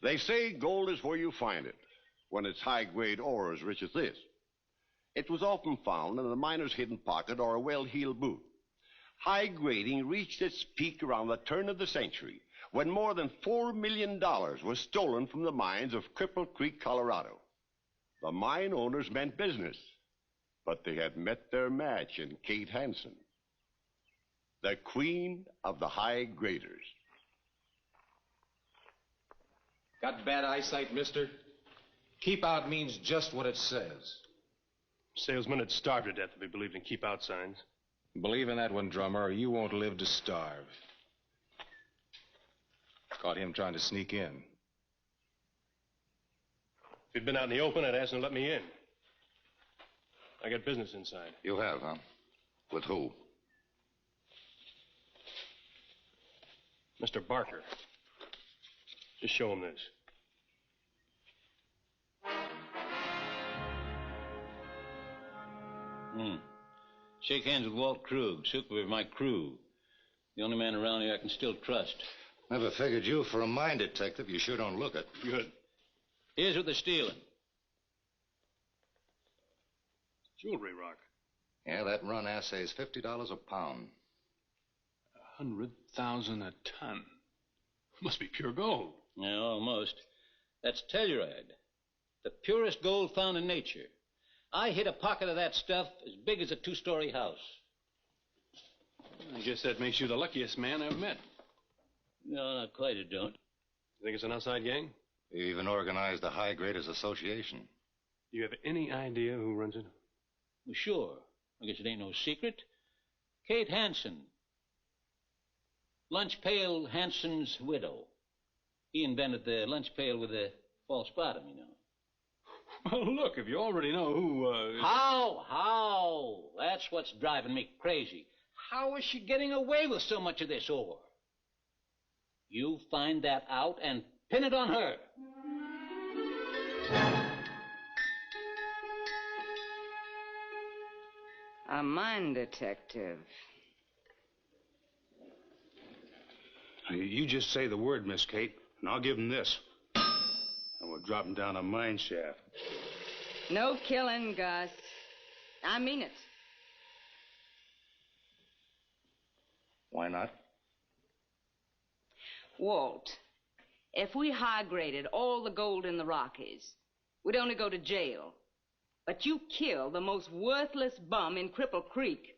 They say gold is where you find it, when it's high-grade ore as rich as this. It was often found in a miner's hidden pocket or a well-heeled boot. High grading reached its peak around the turn of the century, when more than $4 million was stolen from the mines of Cripple Creek, Colorado. The mine owners meant business, but they had met their match in Kate Hansen, the queen of the high graders. Got bad eyesight, mister? Keep out means just what it says. Salesmen had starved to death if they believed in keep out signs. Believe in that one, drummer, or you won't live to starve. Caught him trying to sneak in. If he'd been out in the open, I'd ask him to let me in. I got business inside. You have, huh? With who? Mr. Barker. Just show him this. Shake hands with Walt Krug, super of my crew. The only man around here I can still trust. Never figured you for a mine detective. You sure don't look it. Good. Here's what they're stealing. Jewelry rock. Yeah, that run assay's $50 a pound. 100,000 a ton. Must be pure gold. Yeah, almost. That's telluride. The purest gold found in nature. I hit a pocket of that stuff as big as a two-story house. I guess that makes you the luckiest man I've met. No, not quite, it don't. You think it's an outside gang? You even organized a high graders association. Do you have any idea who runs it? Well, sure. I guess it ain't no secret. Kate Hansen. Lunch Pail Hansen's widow. He invented the lunch pail with the false bottom, you know. Well, look, if you already know who, How? That's what's driving me crazy. How is she getting away with so much of this ore? You find that out and pin it on her. A mine detective. You just say the word, Miss Kate, and I'll give him this. And we'll drop him down a mine shaft. No killing, Gus. I mean it. Why not? Walt, if we high-graded all the gold in the Rockies, we'd only go to jail. But you kill the most worthless bum in Cripple Creek,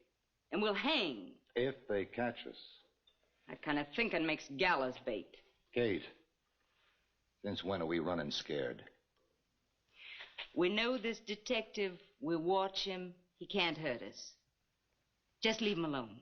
and we'll hang. If they catch us. That kind of thinking makes gallows bait. Kate, since when are we running scared? We know this detective. We watch him. He can't hurt us. Just leave him alone.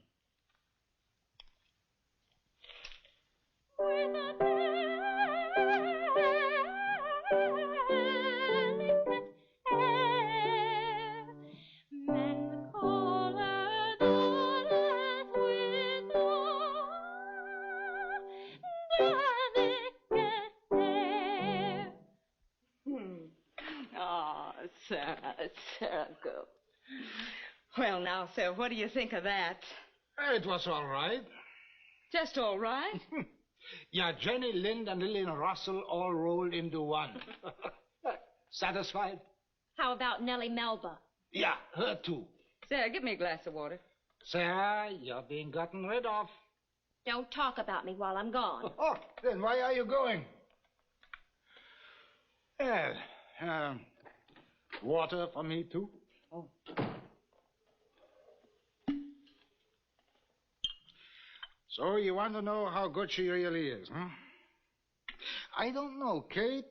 Sarah, girl. Well, now, sir, what do you think of that? It was all right. Just all right? Yeah, Jenny Lind and Lillian Russell all rolled into one. Satisfied? How about Nellie Melba? Yeah, her too. Sarah, give me a glass of water. Sarah, you're being gotten rid of. Don't talk about me while I'm gone. Oh, then why are you going? Well, water for me too? Oh. So you want to know how good she really is, huh? I don't know, Kate.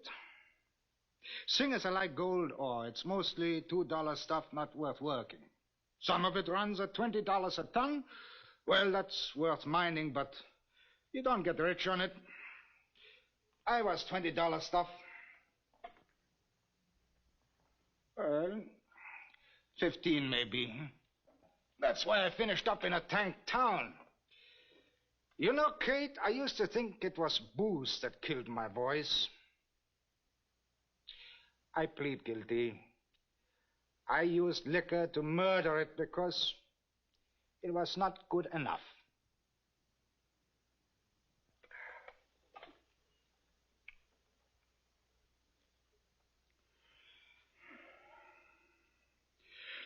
Singers are like gold ore. It's mostly $2 stuff not worth working. Some of it runs at $20 a ton. Well, that's worth mining, but you don't get rich on it. I was $20 stuff. Well, 15 maybe. That's why I finished up in a tank town. You know, Kate, I used to think it was booze that killed my voice. I plead guilty. I used liquor to murder it because it was not good enough.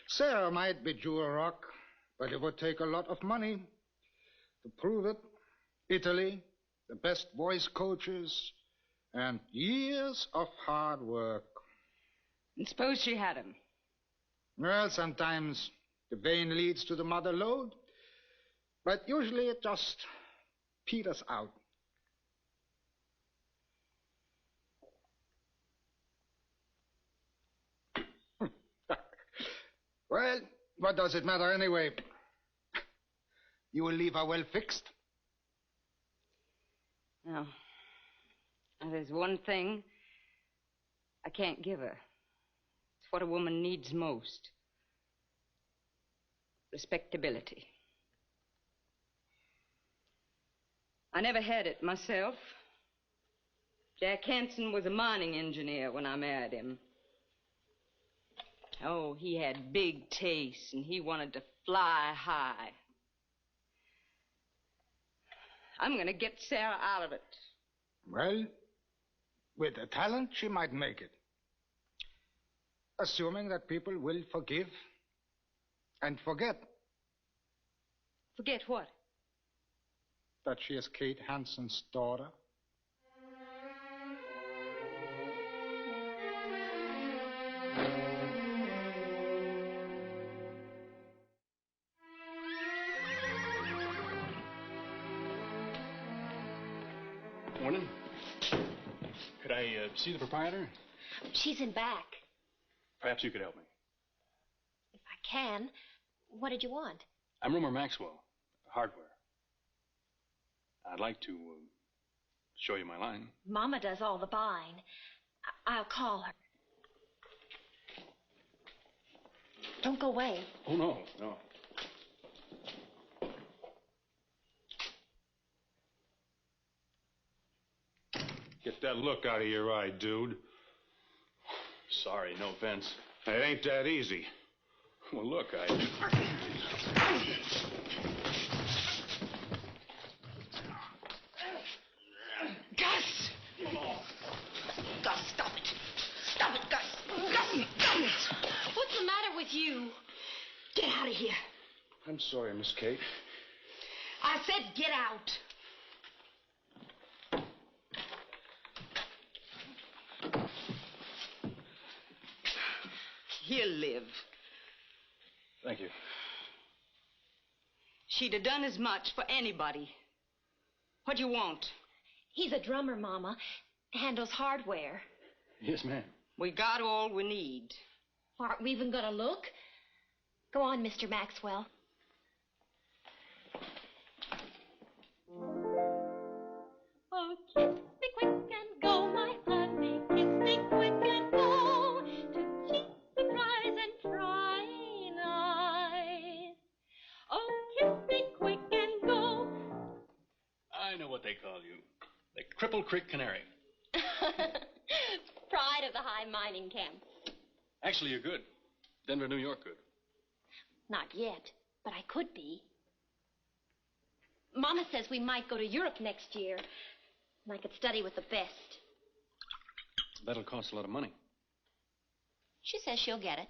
Sarah might be jewel rock, but it would take a lot of money to prove it. Italy, the best voice coaches, and years of hard work. And suppose she had him. Well, sometimes the vein leads to the mother lode, but usually it just peters out. Well, what does it matter anyway? You will leave her well fixed. Now, there's one thing I can't give her. It's what a woman needs most. Respectability. I never had it myself. Jack Hansen was a mining engineer when I married him. Oh, he had big tastes, and he wanted to fly high. I'm going to get Sarah out of it. Well, with the talent, she might make it. Assuming that people will forgive and forget. Forget what? That she is Kate Hansen's daughter. Morning. Could I see the proprietor? She's in back. Perhaps you could help me. If I can. What did you want? I'm Rumor Maxwell, hardware. I'd like to show you my line. Mama does all the buying. I'll call her. Don't go away. Oh, no, no. Get that look out of your eye, dude. Sorry, no offense. It ain't that easy. Well, look, Gus! Gus, stop it. Stop it, Gus. Gus, stop it. What's the matter with you? Get out of here. I'm sorry, Miss Kate. I said get out. He'll live. Thank you. She'd have done as much for anybody. What do you want? He's a drummer, Mama. Handles hardware. Yes, ma'am. We got all we need. Aren't we even gonna look? Go on, Mr. Maxwell. Oh, kiss me quick and go, my honey. Kiss me quick and go. To cheat, surprise, and try nice. Oh, kiss me quick and go. I know what they call you. The Cripple Creek Canary. Pride of the high mining camp. Actually, you're good. Denver, New York, good. Not yet, but I could be. Mama says we might go to Europe next year, and I could study with the best. That'll cost a lot of money. She says she'll get it.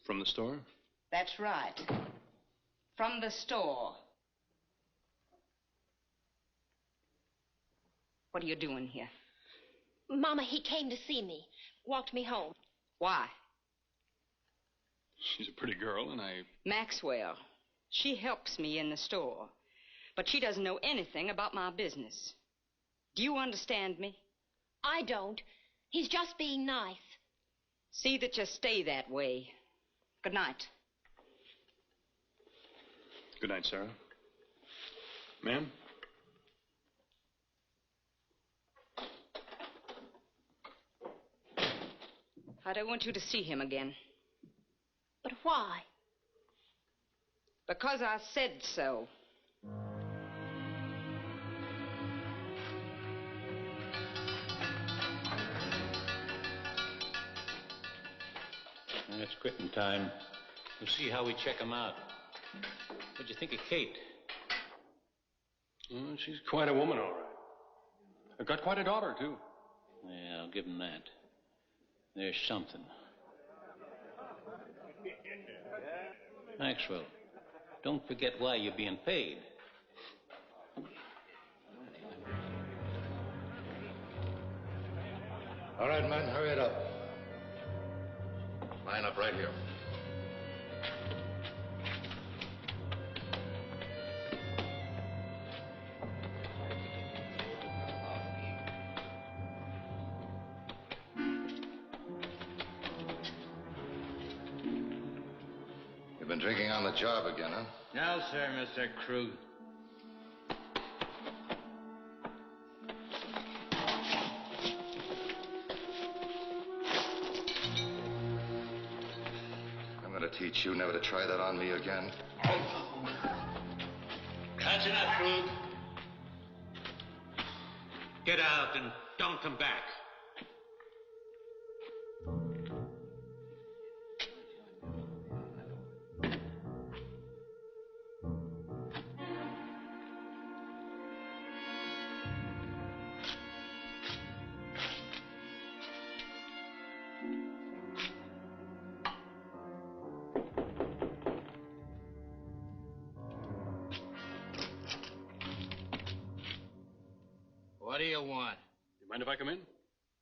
From the store? That's right. From the store. What are you doing here? Mama, he came to see me. Walked me home. Why? She's a pretty girl, and Maxwell. She helps me in the store. But she doesn't know anything about my business. Do you understand me? I don't. He's just being nice. See that you stay that way. Good night. Good night, Sarah. Ma'am? I don't want you to see him again. But why? Because I said so. It's quitting time. We'll see how we check him out. What'd you think of Kate? Well, she's quite a woman, all right. I've got quite a daughter, too. Yeah, I'll give him that. There's something. Maxwell, don't forget why you're being paid. All right, men, hurry it up. Line up right here. You've been drinking on the job again, huh? No, sir, Mr. Krug. I'm going to teach you never to try that on me again. That's enough, Krug. Get out and don't come back. What do you want? You mind if I come in?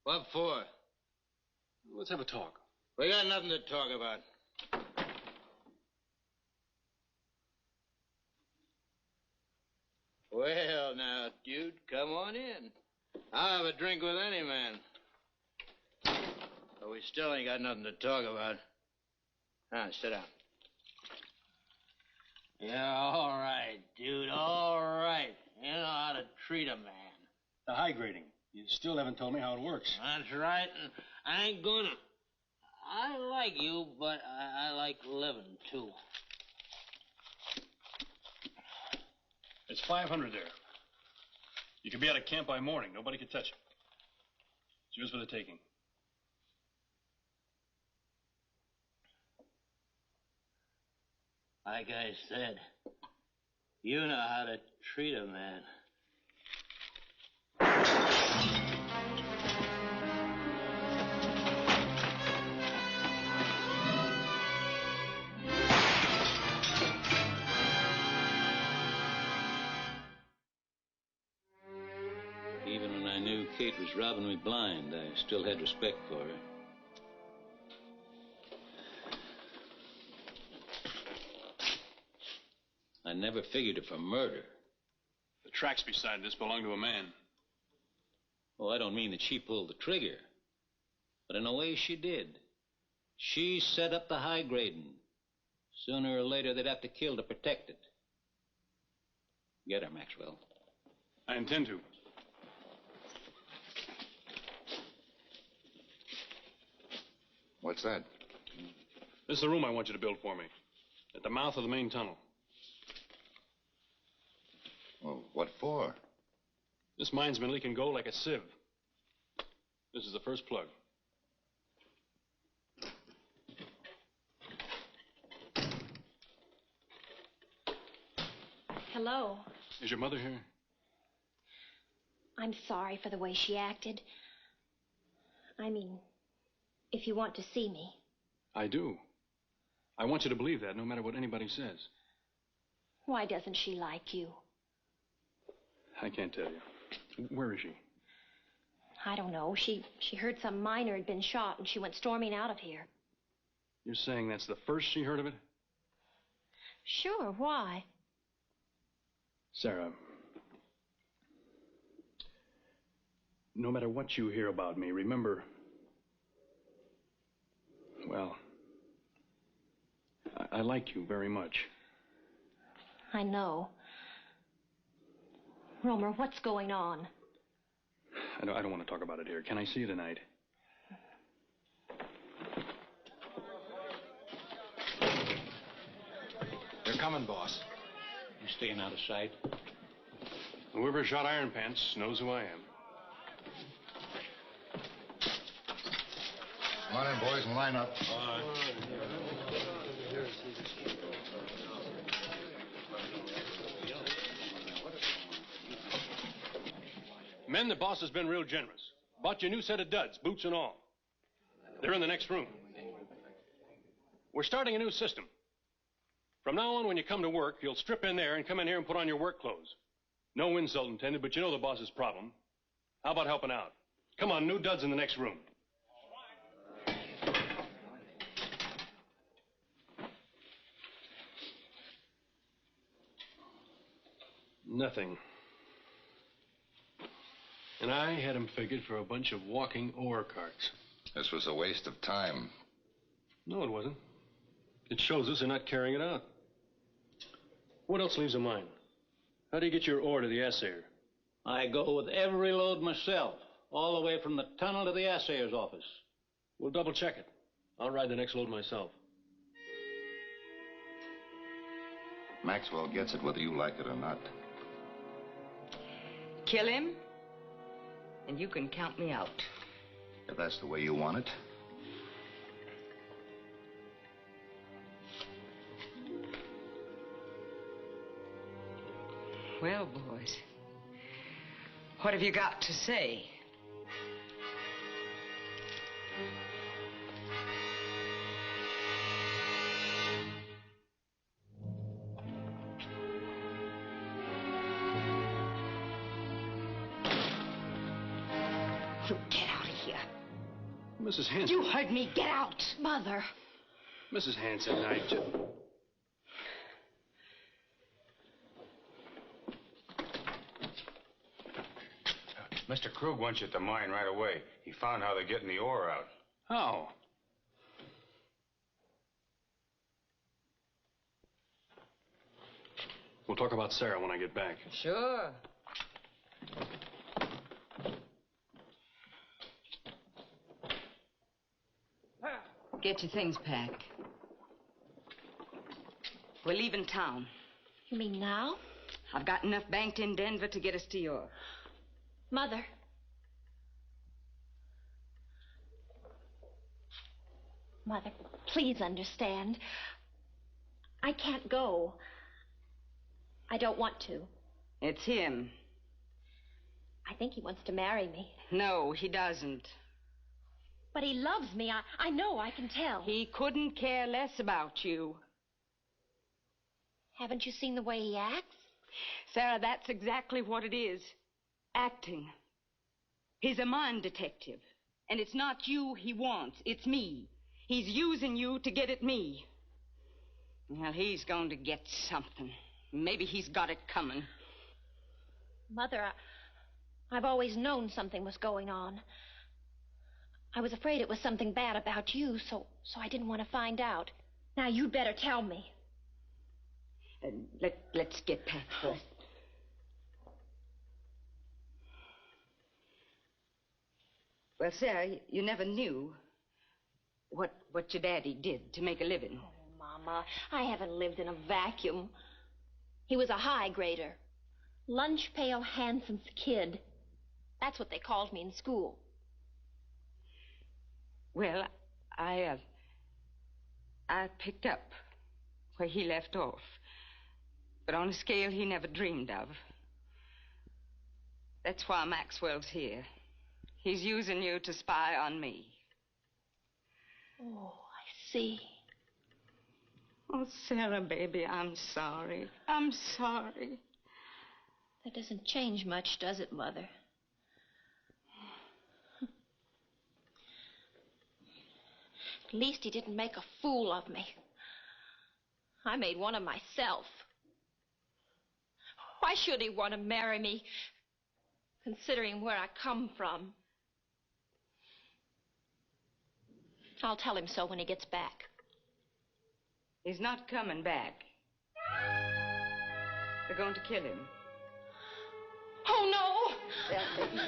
What for? Let's have a talk. We got nothing to talk about. Well, now, dude, come on in. I'll have a drink with any man. But we still ain't got nothing to talk about. Sit down. Yeah, all right, dude, all right. You know how to treat a man. The high grading. You still haven't told me how it works. That's right, and I ain't gonna. I like you, but I like living, too. It's 500 there. You can be out of camp by morning. Nobody can touch it. It's yours for the taking. Like I said, you know how to treat a man. Even when I knew Kate was robbing me blind, I still had respect for her. I never figured her for murder. The tracks beside this belong to a man. Oh, I don't mean that she pulled the trigger. But in a way, she did. She set up the high grading. Sooner or later, they'd have to kill to protect it. Get her, Maxwell. I intend to. What's that? This is the room I want you to build for me. At the mouth of the main tunnel. Well, what for? This mine's been leaking gold like a sieve. This is the first plug. Hello. Is your mother here? I'm sorry for the way she acted. I mean, if you want to see me. I do. I want you to believe that, no matter what anybody says. Why doesn't she like you? I can't tell you. Where is she? I don't know. She heard some miner had been shot, and she went storming out of here. You're saying that's the first she heard of it? Sure, why? Sarah, no matter what you hear about me, remember, well, I like you very much. I know. Romer, what's going on? I don't want to talk about it here. Can I see you tonight? They're coming, boss. You staying out of sight? Whoever shot Iron Pants knows who I am. Come on in, boys, and line up. Men, the boss has been real generous. Bought you a new set of duds, boots and all. They're in the next room. We're starting a new system. From now on, when you come to work, you'll strip in there and come in here and put on your work clothes. No insult intended, but you know the boss's problem. How about helping out? Come on, new duds in the next room. Nothing. And I had him figured for a bunch of walking ore carts. This was a waste of time. No, it wasn't. It shows us they're not carrying it out. What else leaves a mine? How do you get your ore to the assayer? I go with every load myself, all the way from the tunnel to the assayer's office. We'll double check it. I'll ride the next load myself. Maxwell gets it whether you like it or not. Kill him, and you can count me out. If that's the way you want it. Well, boys, what have you got to say? You get out of here. Mrs. Hanson. You heard me. Get out. Mother. Mrs. Hanson, I just... Mr. Krug wants you at the mine right away. He found how they're getting the ore out. How? We'll talk about Sarah when I get back. Sure. Get your things packed. We're leaving town. You mean now? I've got enough banked in Denver to get us to York. Mother. Mother, please understand. I can't go. I don't want to. It's him. I think he wants to marry me. No, he doesn't. But he loves me. I know, I can tell. He couldn't care less about you. Haven't you seen the way he acts? Sarah, that's exactly what it is. Acting. He's a mind detective. And it's not you he wants, it's me. He's using you to get at me. Well, he's going to get something. Maybe he's got it coming. Mother, I've always known something was going on. I was afraid it was something bad about you, so I didn't want to find out. Now, you'd better tell me. Let's get packed first. Well, Sarah, you never knew what your daddy did to make a living. Oh, Mama, I haven't lived in a vacuum. He was a high grader. Lunch pail Hanson's kid. That's what they called me in school. Well, I picked up where he left off, but on a scale he never dreamed of. That's why Maxwell's here. He's using you to spy on me. Oh, I see. Oh, Sarah, baby, I'm sorry. I'm sorry. That doesn't change much, does it, Mother? At least he didn't make a fool of me. I made one of myself. Why should he want to marry me, considering where I come from? I'll tell him so when he gets back. He's not coming back. They're going to kill him. Oh, no!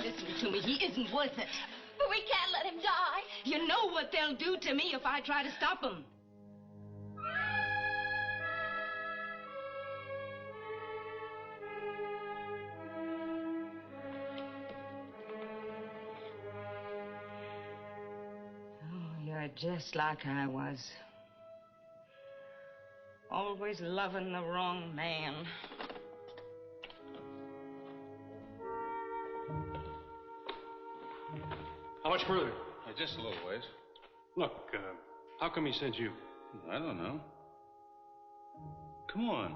Listen to me. He isn't worth it. But we can't let him die. You know what they'll do to me if I try to stop him. Oh, you're just like I was. Always loving the wrong man. How much further? Just a little ways. Look, how come he sent you? I don't know. Come on.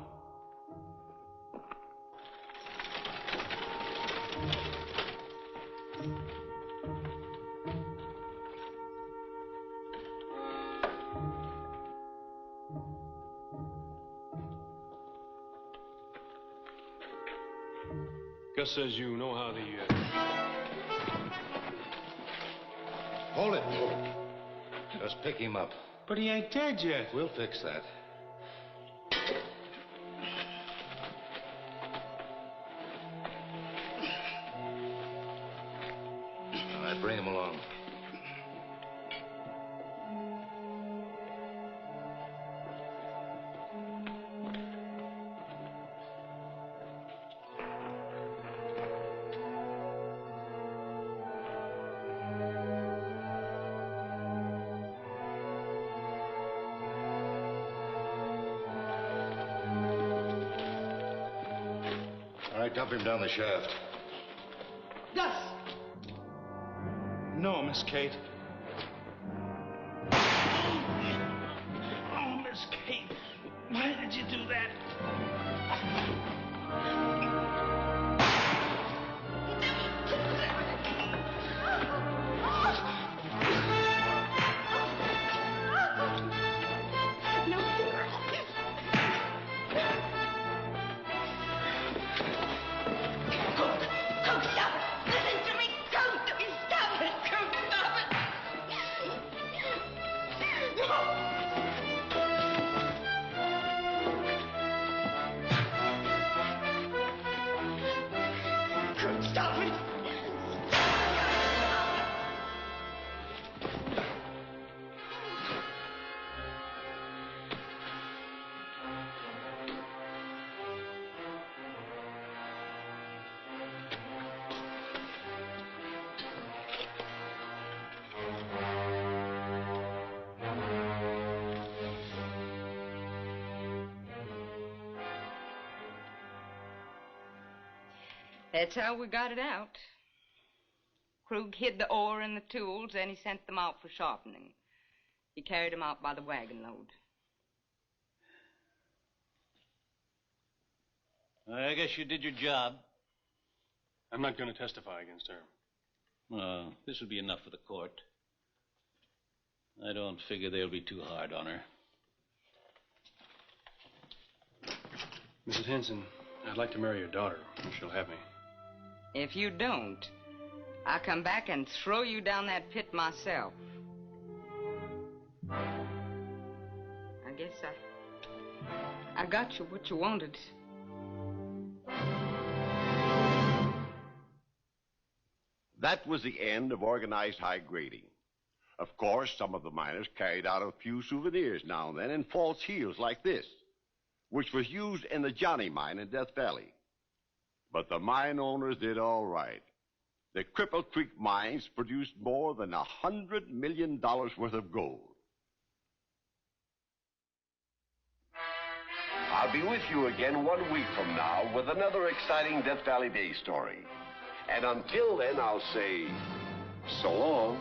Gus says you know how the... Hold it. Just pick him up. But he ain't dead yet. We'll fix that. All right, bring him along. All right, dump him down the shaft. Gus! No, Miss Kate. Oh, Miss Kate. Why did you do that? That's how we got it out. Krug hid the ore and the tools, and he sent them out for sharpening. He carried them out by the wagon load. I guess you did your job. I'm not going to testify against her. This will be enough for the court. I don't figure they'll be too hard on her. Mrs. Henson, I'd like to marry your daughter, if she'll have me. If you don't, I'll come back and throw you down that pit myself. I guess I got you what you wanted. That was the end of organized high grading. Of course, some of the miners carried out a few souvenirs now and then in false heels like this, which was used in the Johnny mine in Death Valley. But the mine owners did all right. The Cripple Creek mines produced more than $100 million worth of gold. I'll be with you again 1 week from now with another exciting Death Valley Day story. And until then, I'll say, so long.